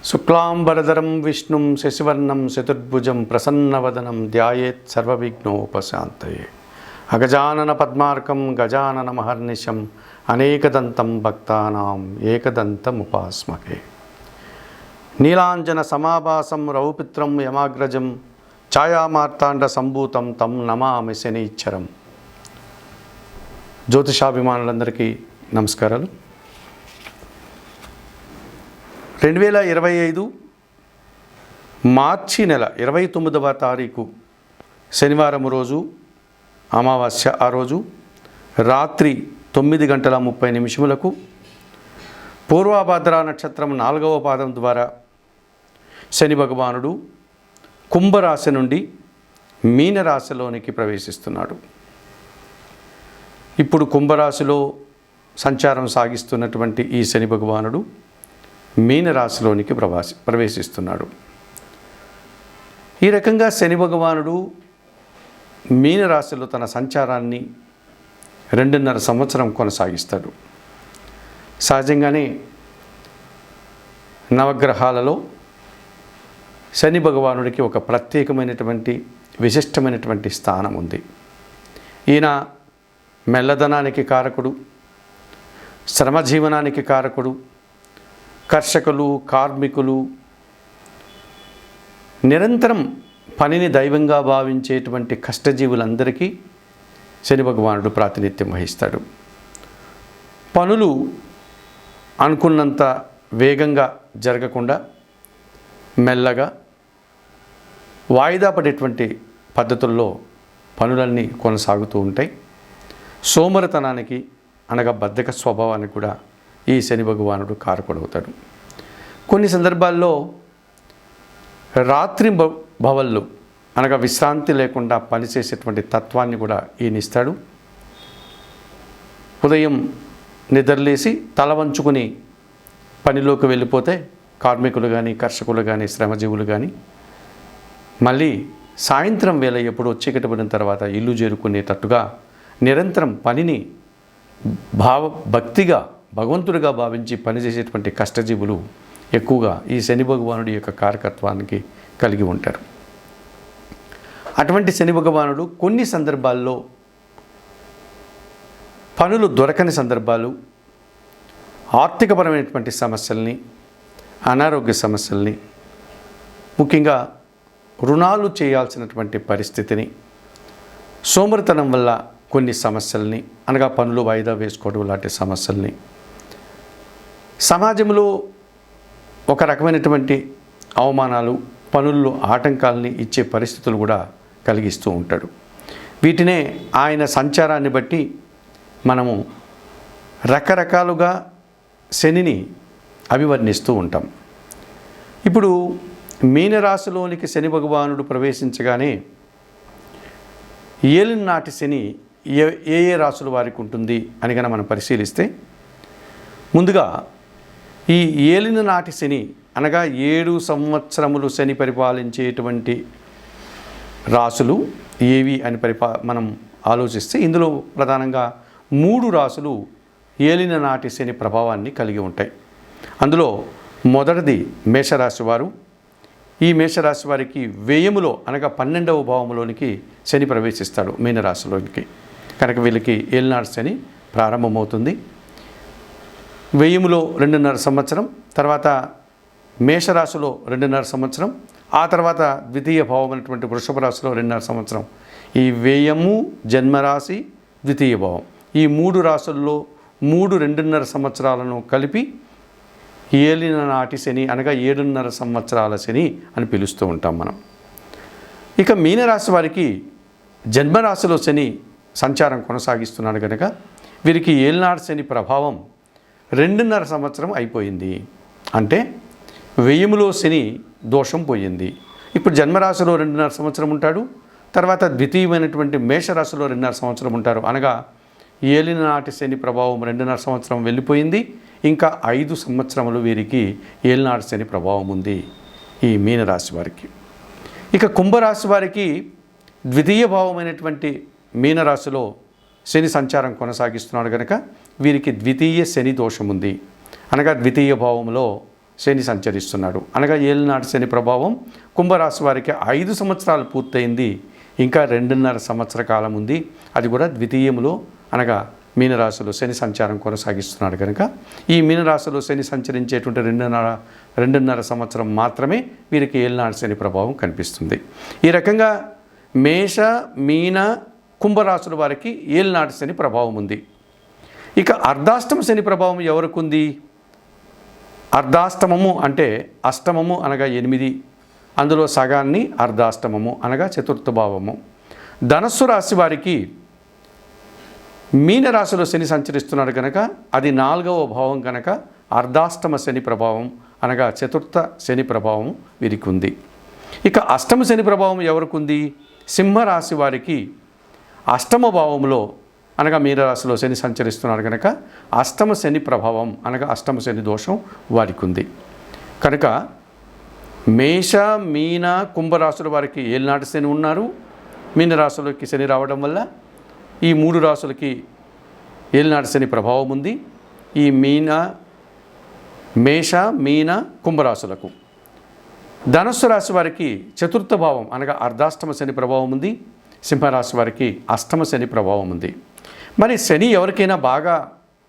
శుక్లాంబరధరం విష్ణుం శశివర్ణం చతుర్భుజం ప్రసన్నవదనం ధ్యాయేత్ సర్వవిఘ్నోపశాంతయే అగజానన పద్మార్కం గజానన మహర్నిశం అనేకదంతం భక్తానాం ఏకదంతముపాస్మహే. నీలాంజన సమాభాసం రౌపిత్రం యమాగ్రజం ఛాయామార్తాండ సంభూతం తం నమామి శనీశ్వరం. జ్యోతిషాభిమానులందరికీ నమస్కారాలు. 2025 మార్చి నెల 29వ తారీఖు శనివారం రోజు అమావాస్య. ఆ రోజు రాత్రి 9:30 పూర్వభాద్ర నక్షత్రం 4వ పాదం ద్వారా శని భగవానుడు కుంభరాశి నుండి మీనరాశిలోనికి ప్రవేశిస్తున్నాడు. ఇప్పుడు కుంభరాశిలో సంచారం సాగిస్తున్నటువంటి ఈ శని భగవానుడు మీనరాశిలోనికి ప్రవేశిస్తున్నాడు. ఈ రకంగా శని భగవానుడు మీనరాశిలో తన సంచారాన్ని 2.5 సంవత్సరం కొనసాగిస్తాడు. సహజంగానే నవగ్రహాలలో శని భగవానుడికి ఒక ప్రత్యేకమైనటువంటి విశిష్టమైనటువంటి స్థానం ఉంది. ఈయన మెల్లదనానికి కారకుడు, శ్రమజీవనానికి కారకుడు, కర్షకులు, కార్మికులు, నిరంతరం పనిని దైవంగా భావించేటువంటి కష్టజీవులందరికీ శని భగవానుడు ప్రాతినిధ్యం వహిస్తాడు. పనులు అనుకున్నంత వేగంగా జరగకుండా మెల్లగా వాయిదా పడేటువంటి పద్ధతుల్లో పనులన్నీ కొనసాగుతూ ఉంటాయి. సోమరితనానికి అనగా బద్ధక స్వభావానికి కూడా ఈ శని భగవానుడు కారకుడవుతాడు. కొన్ని సందర్భాల్లో రాత్రి భవళ్ళు అనగా విశ్రాంతి లేకుండా పనిచేసేటువంటి తత్వాన్ని కూడా ఈయన ఇస్తాడు. ఉదయం నిద్రలేసి తల వంచుకుని పనిలోకి వెళ్ళిపోతే కార్మికులు కానీ, కర్షకులు కానీ, శ్రమజీవులు కానీ మళ్ళీ సాయంత్రం వేళ ఎప్పుడో చీకటి పడిన తర్వాత ఇల్లు చేరుకునేటట్టుగా నిరంతరం పనిని భక్తిగా భగవంతుడిగా భావించి పనిచేసేటువంటి కష్టజీవులు ఎక్కువగా ఈ శని భగవానుడి యొక్క కారకత్వానికి కలిగి ఉంటారు. అటువంటి శని భగవానుడు కొన్ని సందర్భాల్లో పనులు దొరకని సందర్భాలు, ఆర్థికపరమైనటువంటి సమస్యల్ని, అనారోగ్య సమస్యల్ని, ముఖ్యంగా రుణాలు చేయాల్సినటువంటి పరిస్థితిని, సోమరితనం వల్ల కొన్ని సమస్యల్ని అనగా పనులు వాయిదా వేసుకోవడం లాంటి సమస్యల్ని, సమాజంలో ఒక రకమైనటువంటి అవమానాలు, పనుల్లో ఆటంకాలని ఇచ్చే పరిస్థితులు కూడా కలిగిస్తూ ఉంటాడు. వీటినే ఆయన సంచారాన్ని బట్టి మనము రకరకాలుగా శనిని అభివర్ణిస్తూ ఉంటాం. ఇప్పుడు మీనరాశిలోనికి శని భగవానుడు ప్రవేశించగానే ఏలినాటి శని ఏ రాశుల వారికి ఉంటుంది అని కనుక మనం పరిశీలిస్తే, ముందుగా ఈ ఏలిన నాటి శని అనగా 7 సంవత్సరములు శని పరిపాలించేటువంటి రాశులు ఏవి అని మనం ఆలోచిస్తే, ఇందులో ప్రధానంగా 3 రాశులు ఏలిన నాటి శని ప్రభావాన్ని కలిగి ఉంటాయి. అందులో మొదటిది మేషరాశి వారు. ఈ మేషరాశి వారికి వ్యయములో అనగా 12వ భావంలోనికి శని ప్రవేశిస్తాడు మీనరాశిలోనికి. కనుక వీళ్ళకి ఏలినాటి శని ప్రారంభమవుతుంది. వ్యయములో 2.5 సంవత్సరం, తర్వాత మేషరాశిలో 2.5 సంవత్సరం, ఆ తర్వాత ద్వితీయ భావం అనేటువంటి వృషభ రాశిలో 2.5 సంవత్సరం. ఈ వ్యయము, జన్మరాశి, ద్వితీయ భావం, ఈ 3 రాశుల్లో 2.5 సంవత్సరాలను కలిపి ఏలిన నాటి శని అనగా 7.5 సంవత్సరాల శని అని పిలుస్తూ ఉంటాం మనం. ఇక మీనరాశి వారికి జన్మరాశిలో శని సంచారం కొనసాగిస్తున్నాడు కనుక వీరికి ఏలినాటి శని ప్రభావం 2.5 సంవత్సరం అయిపోయింది. అంటే వ్యయములో శని దోషం పోయింది. ఇప్పుడు జన్మరాశిలో 2.5 సంవత్సరం ఉంటాడు, తర్వాత ద్వితీయమైనటువంటి మేషరాశిలో 2.5 సంవత్సరం ఉంటారు. అనగా ఏలినాటి శని ప్రభావం 2.5 సంవత్సరం వెళ్ళిపోయింది. ఇంకా 5 సంవత్సరములు వీరికి ఏలినాటి శని ప్రభావం ఉంది ఈ మీనరాశి వారికి. ఇక కుంభరాశి వారికి ద్వితీయ భావమైనటువంటి మీనరాశిలో శని సంచారం కొనసాగిస్తున్నాడు కనుక వీరికి ద్వితీయ శని దోషం ఉంది. అనగా ద్వితీయ భావంలో శని సంచరిస్తున్నాడు. అనగా ఏలినాటి శని ప్రభావం కుంభరాశి వారికి 5 సంవత్సరాలు పూర్తయింది. ఇంకా 2.5 సంవత్సర కాలం ఉంది. అది కూడా ద్వితీయంలో అనగా మీనరాశిలో శని సంచారం కొనసాగిస్తున్నాడు కనుక ఈ మీనరాశిలో శని సంచరించేటువంటి 2.5 సంవత్సరం మాత్రమే వీరికి ఏలినాటి శని ప్రభావం కనిపిస్తుంది. ఈ రకంగా మేష మీన కుంభరాశుల వారికి ఏలినాటి శని ప్రభావం ఉంది. ఇక అర్ధాష్టమ శని ప్రభావం ఎవరికి ఉంది? అర్ధాష్టమము అంటే అష్టమము అనగా 8, అందులో సగాన్ని అర్ధాష్టమము అనగా చతుర్థ భావము. ధనస్సు రాశి వారికి మీనరాశిలో శని సంచరిస్తున్నాడు కనుక అది 4వ భావం కనుక అర్ధాష్టమ శని ప్రభావం అనగా చతుర్థ శని ప్రభావం వీరికి ఉంది. ఇక అష్టమ శని ప్రభావం ఎవరికి ఉంది? సింహరాశి వారికి అష్టమ భావంలో అనగా మీనరాశిలో శని సంచరిస్తున్నాడు కనుక అష్టమ శని ప్రభావం అనగా అష్టమ శని దోషం వారికి ఉంది. కనుక మేష మీన కుంభరాశుల వారికి ఏలినాటి శని ఉన్నారు. మీనరాశులకి శని రావడం వల్ల ఈ 3 రాశులకి ఏలినాటి శని ప్రభావం ఉంది. ఈ మేష మీన కుంభరాశులకు. ధనస్సు రాశి వారికి చతుర్థ భావం అనగా అర్ధాష్టమ శని ప్రభావం ఉంది. సింహరాశి వారికి అష్టమ శని ప్రభావం ఉంది. మరి శని ఎవరికైనా బాగా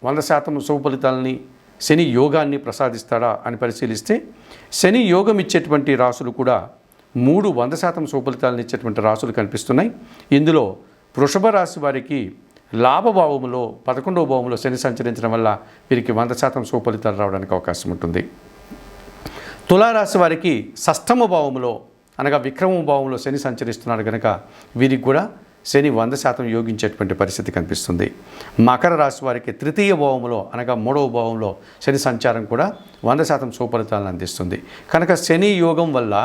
100% శుభ ఫలితాలని శని యోగాన్ని ప్రసాదిస్తాడా అని పరిశీలిస్తే శని యోగం ఇచ్చేటువంటి రాశులు కూడా 3 100% శుభ ఫలితాలను ఇచ్చేటువంటి రాశులు కనిపిస్తున్నాయి. ఇందులో వృషభ రాశి వారికి లాభభావంలో 11వ భావంలో శని సంచరించడం వల్ల వీరికి 100% శుభ ఫలితాలు రావడానికి అవకాశం ఉంటుంది. తులారాశి వారికి షష్ఠమ భావంలో అనగా విక్రమ భావంలో శని సంచరిస్తున్నాడు కనుక వీరికి కూడా శని 100% యోగించేటువంటి పరిస్థితి కనిపిస్తుంది. మకర రాశి వారికి తృతీయ భావంలో అనగా 3వ భావంలో శని సంచారం కూడా 100% శుభ ఫలితాలను అందిస్తుంది. కనుక శని యోగం వల్ల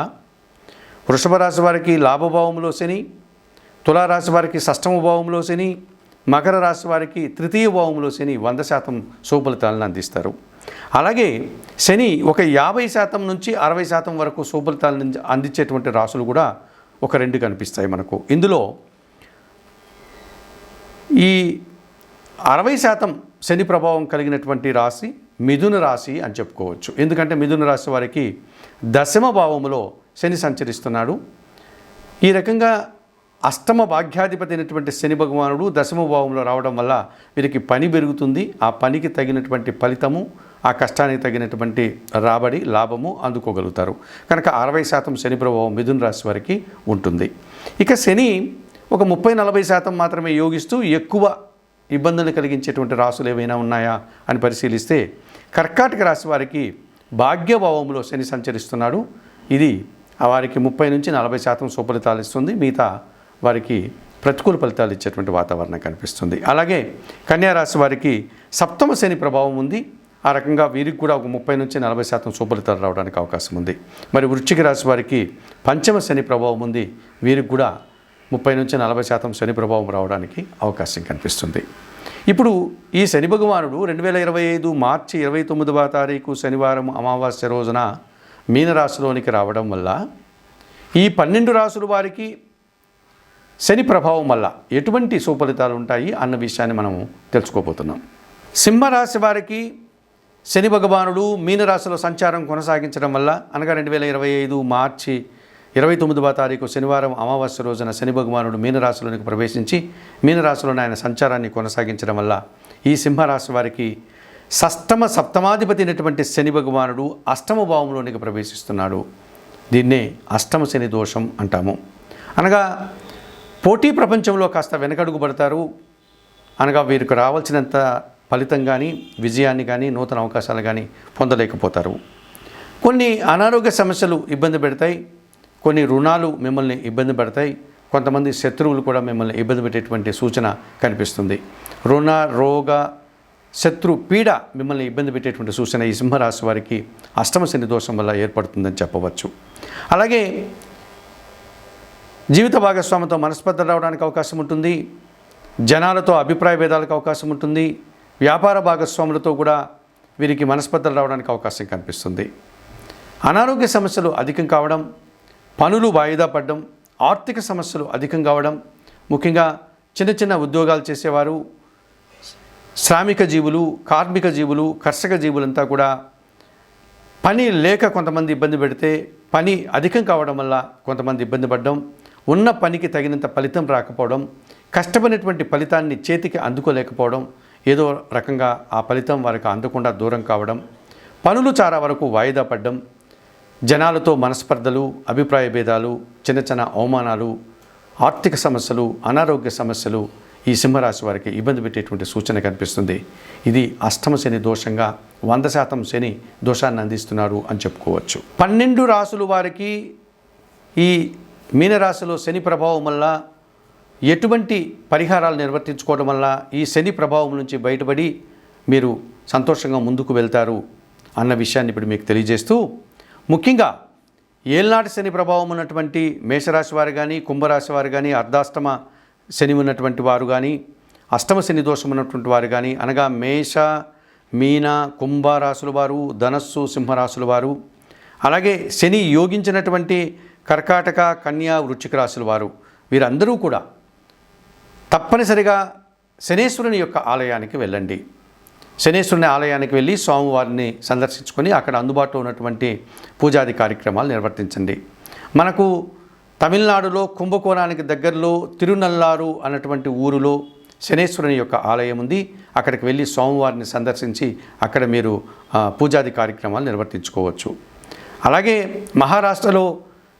వృషభ రాశి వారికి లాభభావంలో శని, తులారాశి వారికి షష్ఠమ భావంలో శని, మకర రాశి వారికి తృతీయ భావంలో శని 100% శుభ ఫలితాలను అందిస్తారు. అలాగే శని ఒక 50% నుంచి 60% వరకు శుభ ఫలితాలను అందించేటువంటి రాశులు కూడా ఒక 2 కనిపిస్తాయి మనకు. ఇందులో ఈ 60% శని ప్రభావం కలిగినటువంటి రాశి మిథున రాశి అని చెప్పుకోవచ్చు. ఎందుకంటే మిథున రాశి వారికి దశమ భావములో శని సంచరిస్తున్నాడు. ఈ రకంగా అష్టమ భాగ్యాధిపతి అయినటువంటి శని భగవానుడు దశమ భావంలో రావడం వల్ల వీరికి పని పెరుగుతుంది. ఆ పనికి తగినటువంటి ఫలితము, ఆ కష్టానికి తగినటువంటి రాబడి లాభము అందుకోగలుగుతారు. కనుక 60% శని ప్రభావం మిథున రాశి వారికి ఉంటుంది. ఇక శని ఒక 30-40% మాత్రమే యోగిస్తూ ఎక్కువ ఇబ్బందులు కలిగించేటువంటి రాశులు ఏవైనా ఉన్నాయా అని పరిశీలిస్తే కర్కాటక రాశి వారికి భాగ్యభావంలో శని సంచరిస్తున్నాడు. ఇది వారికి 30 నుంచి 40% శుభ ఫలితాలు ఇస్తుంది. మిగతా వారికి ప్రతికూల ఫలితాలు ఇచ్చేటువంటి వాతావరణం కనిపిస్తుంది. అలాగే కన్యారాశి వారికి సప్తమ శని ప్రభావం ఉంది. ఆ రకంగా వీరికి కూడా ఒక 30 నుంచి 40% శుభ ఫలితాలు రావడానికి అవకాశం ఉంది. మరి వృశ్చిక రాశి వారికి పంచమ శని ప్రభావం ఉంది. వీరికి కూడా 30 నుంచి 40% శని ప్రభావం రావడానికి అవకాశం కనిపిస్తుంది. ఇప్పుడు ఈ శని భగవానుడు 2025 మార్చి 29వ తారీఖు శనివారం అమావాస్య రోజున మీనరాశిలోనికి రావడం వల్ల ఈ 12 రాశుల వారికి శని ప్రభావం వల్ల ఎటువంటి శుభ ఫలితాలు ఉంటాయి అన్న విషయాన్ని మనం తెలుసుకోబోతున్నాం. సింహరాశి వారికి శని భగవానుడు మీనరాశిలో సంచారం కొనసాగించడం వల్ల అనగా 2025 మార్చి 29వ తారీఖు శనివారం అమావాస్య రోజున శని భగవానుడు మీనరాశిలోనికి ప్రవేశించి మీనరాశిలోని ఆయన సంచారాన్ని కొనసాగించడం వల్ల ఈ సింహరాశి వారికి సప్తమాధిపతి అయినటువంటి శని భగవానుడు అష్టమ భావంలోనికి ప్రవేశిస్తున్నాడు. దీన్నే అష్టమ శని దోషం అంటాము. అనగా పోటీ ప్రపంచంలో కాస్త వెనకడుగు పడతారు. అనగా వీరికి రావాల్సినంత ఫలితం కానీ విజయాన్ని కానీ నూతన అవకాశాలు కానీ పొందలేకపోతారు. కొన్ని అనారోగ్య సమస్యలు ఇబ్బంది పెడతాయి. కొన్ని రుణాలు మిమ్మల్ని ఇబ్బంది పెడతాయి. కొంతమంది శత్రువులు కూడా మిమ్మల్ని ఇబ్బంది పెట్టేటువంటి సూచన కనిపిస్తుంది. రుణ రోగ శత్రు పీడ మిమ్మల్ని ఇబ్బంది పెట్టేటువంటి సూచన ఈ సింహరాశి వారికి అష్టమ శని దోషం వల్ల ఏర్పడుతుందని చెప్పవచ్చు. అలాగే జీవిత భాగస్వామితో మనస్పర్ధలు రావడానికి అవకాశం ఉంటుంది. జనాలతో అభిప్రాయ భేదాలకు అవకాశం ఉంటుంది. వ్యాపార భాగస్వాములతో కూడా వీరికి మనస్పర్ధలు రావడానికి అవకాశం కనిపిస్తుంది. అనారోగ్య సమస్యలు అధికం కావడం, పనులు వాయిదా పడడం, ఆర్థిక సమస్యలు అధికం కావడం, ముఖ్యంగా చిన్న చిన్న ఉద్యోగాలు చేసేవారు, శ్రామిక జీవులు, కార్మిక జీవులు, కర్షక జీవులంతా కూడా పని లేక కొంతమంది ఇబ్బంది పెడితే పని అధికం కావడం వల్ల కొంతమంది ఇబ్బంది పడడం, ఉన్న పనికి తగినంత ఫలితం రాకపోవడం, కష్టపడినటువంటి ఫలితాన్ని చేతికి అందుకోలేకపోవడం, ఏదో రకంగా ఆ ఫలితం వారికి అందకుండా దూరం కావడం, పనులు చాలా వరకు వాయిదా పడడం, జనాలతో మనస్పర్ధలు, అభిప్రాయ భేదాలు, చిన్న చిన్న అవమానాలు, ఆర్థిక సమస్యలు, అనారోగ్య సమస్యలు ఈ సింహరాశి వారికి ఇబ్బంది పెట్టేటువంటి సూచన కనిపిస్తుంది. ఇది అష్టమ శని దోషంగా 100% శని దోషాన్ని అందిస్తున్నారు అని చెప్పుకోవచ్చు. 12 రాసుల వారికి ఈ మీనరాశిలో శని ప్రభావం వల్ల ఎటువంటి పరిహారాలు నిర్వర్తించుకోవడం వల్ల ఈ శని ప్రభావం నుంచి బయటపడి మీరు సంతోషంగా ముందుకు వెళ్తారు అన్న విషయాన్ని ఇప్పుడు మీకు తెలియజేస్తూ, ముఖ్యంగా ఏళ్నాటి శని ప్రభావం ఉన్నటువంటి మేషరాశి వారు కానీ, కుంభరాశి వారు కానీ, అర్ధాష్టమ శని ఉన్నటువంటి వారు కానీ, అష్టమ శని దోషం ఉన్నటువంటి వారు కానీ, అనగా మేష, మీన, కుంభరాశుల వారు, ధనస్సు, సింహరాశుల వారు, అలాగే శని యోగించినటువంటి కర్కాటక, కన్యా, వృశ్చిక రాశుల వారు, వీరందరూ కూడా తప్పనిసరిగా శనేశ్వరుని యొక్క ఆలయానికి వెళ్ళండి. శనేశ్వరుని ఆలయానికి వెళ్ళి స్వామివారిని సందర్శించుకొని అక్కడ అందుబాటులో ఉన్నటువంటి పూజాది కార్యక్రమాలు నిర్వర్తించండి. మనకు తమిళనాడులో కుంభకోణానికి దగ్గరలో తిరునల్లారు అన్నటువంటి ఊరిలో శనేశ్వరుని యొక్క ఆలయం ఉంది. అక్కడికి వెళ్ళి స్వామివారిని సందర్శించి అక్కడ మీరు పూజాది కార్యక్రమాలు నిర్వర్తించుకోవచ్చు. అలాగే మహారాష్ట్రలో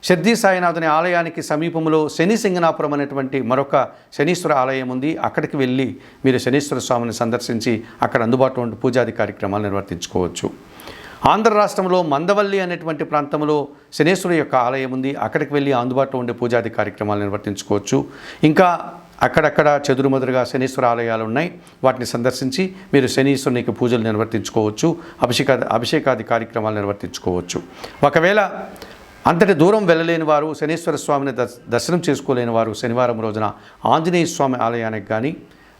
షిర్డీ సాయినాథుని ఆలయానికి సమీపంలో శని సింగనాపురం అనేటువంటి మరొక శనీశ్వర ఆలయం ఉంది. అక్కడికి వెళ్ళి మీరు శనీశ్వర స్వామిని సందర్శించి అక్కడ అందుబాటులో ఉండే పూజాది కార్యక్రమాలు నిర్వర్తించుకోవచ్చు. ఆంధ్ర రాష్ట్రంలో మందవల్లి అనేటువంటి ప్రాంతంలో శనీశ్వరుని యొక్క ఆలయం ఉంది. అక్కడికి వెళ్ళి అందుబాటులో ఉండే పూజాది కార్యక్రమాలు నిర్వర్తించుకోవచ్చు. ఇంకా అక్కడక్కడ చెదురుమదురుగా శనీశ్వర ఆలయాలు ఉన్నాయి. వాటిని సందర్శించి మీరు శనీశ్వరునికి పూజలు నిర్వర్తించుకోవచ్చు, అభిషేకాది కార్యక్రమాలు నిర్వర్తించుకోవచ్చు. ఒకవేళ అంతటి దూరం వెళ్ళలేని వారు, శనీశ్వర స్వామిని దర్శనం చేసుకోలేని వారు శనివారం రోజున ఆంజనేయ స్వామి ఆలయానికి కానీ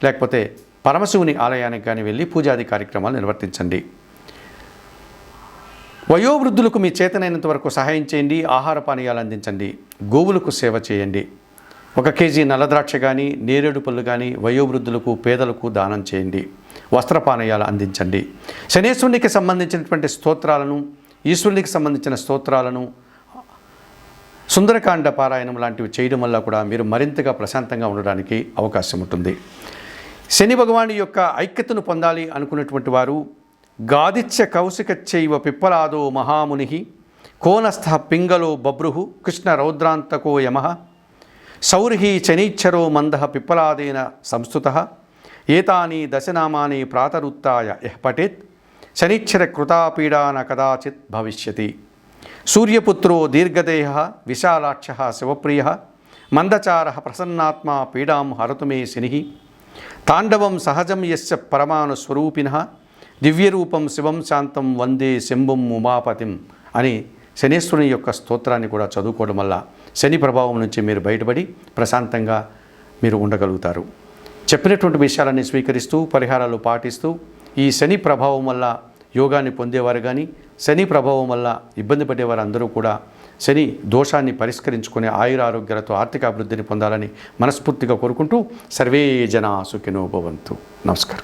లేకపోతే పరమశివుని ఆలయానికి కానీ వెళ్ళి పూజాది కార్యక్రమాలు నిర్వర్తించండి. వయోవృద్ధులకు మీ చేతనైనంత వరకు సహాయం చేయండి. ఆహార పానీయాలు అందించండి. గోవులకు సేవ చేయండి. 1 కేజీ నల్లద్రాక్ష కానీ, నేరేడు పళ్ళు కానీ వయోవృద్ధులకు, పేదలకు దానం చేయండి. వస్త్రపానీయాలు అందించండి. శనేశ్వరునికి సంబంధించినటువంటి స్తోత్రాలను, ఈశ్వరునికి సంబంధించిన స్తోత్రాలను, సుందరకాండ పారాయణం లాంటివి చేయడం వల్ల కూడా మీరు మరింతగా ప్రశాంతంగా ఉండడానికి అవకాశం ఉంటుంది. శని భగవాను యొక్క ఐక్యతను పొందాలి అనుకున్నటువంటి వారు గాదిత్య కౌశికచ్చైవ పిప్పలాదో మహాముని కోనస్థ పింగళో బభ్రుః కృష్ణ రౌద్రాంతకో యమః సౌర్హి శనీచ్ఛరో మందః పిప్పలాదేన సంస్థుతః ఏతాని దశనామాని ప్రాతరుత్తాయ యః పఠేత్ శనీచ్ఛర కృతాపీడా న కదాచిత్ భవిష్యతి. సూర్యపుత్రో దీర్ఘదేహః విశాలాక్షః శివప్రియః మందచారః ప్రసన్నాత్మా పీడాం హరతు మే శనిః తాండవం సహజం యస్య పరమాణుస్వరూపిణః దివ్యరూపం శివం శాంతం వందే శంభుం ఉమాపతిం అని శనీశ్వరుని యొక్క స్తోత్రాన్ని కూడా చదువుకోవడం వల్ల శని ప్రభావం నుంచి మీరు బయటపడి ప్రశాంతంగా మీరు ఉండగలుగుతారు. చెప్పినటువంటి విషయాలన్నీ స్వీకరిస్తూ పరిహారాలు పాటిస్తూ ఈ శని ప్రభావం వల్ల యోగాన్ని పొందేవారు కానీ, శని ప్రభావం వల్ల ఇబ్బంది పడేవారు అందరూ కూడా శని దోషాన్ని పరిష్కరించుకునే ఆయురారోగ్యాలతో ఆర్థిక అభివృద్ధిని పొందాలని మనస్ఫూర్తిగా కోరుకుంటూ సర్వే జనా సుఖినో భవంతు. నమస్కారం.